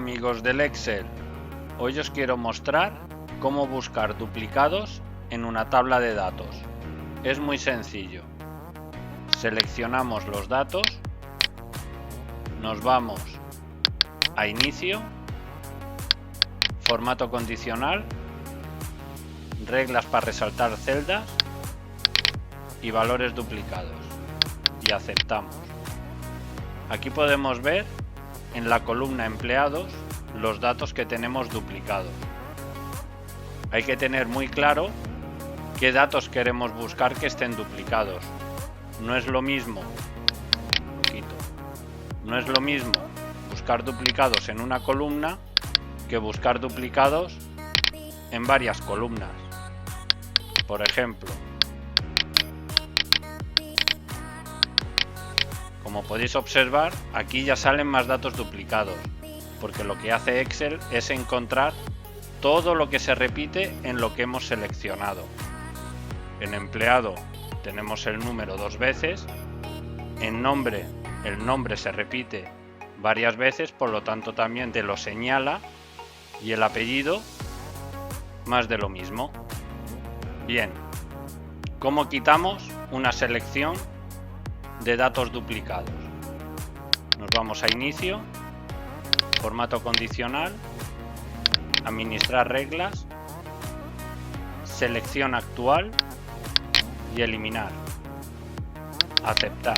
amigos del Excel, hoy os quiero mostrar cómo buscar duplicados en una tabla de datos. Es muy sencillo. Seleccionamos los datos, nos vamos a Inicio, Formato condicional, Reglas para resaltar celdas y Valores duplicados y aceptamos. Aquí podemos ver en la columna Empleados los datos que tenemos duplicados. Hay que tener muy claro qué datos queremos buscar que estén duplicados. No es lo mismo buscar duplicados en una columna que buscar duplicados en varias columnas. Por ejemplo, como podéis observar, aquí ya salen más datos duplicados, porque lo que hace Excel es encontrar todo lo que se repite en lo que hemos seleccionado. En empleado tenemos el número 2 veces, en nombre el nombre se repite varias veces, por lo tanto también te lo señala, y el apellido más de lo mismo. Bien, ¿cómo quitamos una selección de datos duplicados? Nos vamos a Inicio, Formato condicional, Administrar reglas, Selección actual y Eliminar. Aceptar.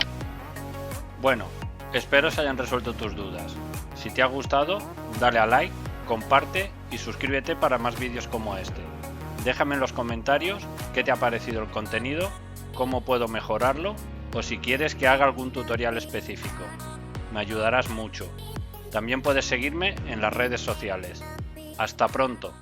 Bueno, espero se hayan resuelto tus dudas. Si te ha gustado, dale a like, comparte y suscríbete para más vídeos como este. Déjame en los comentarios qué te ha parecido el contenido, cómo puedo mejorarlo o si quieres que haga algún tutorial específico. Me ayudarás mucho. También puedes seguirme en las redes sociales. Hasta pronto.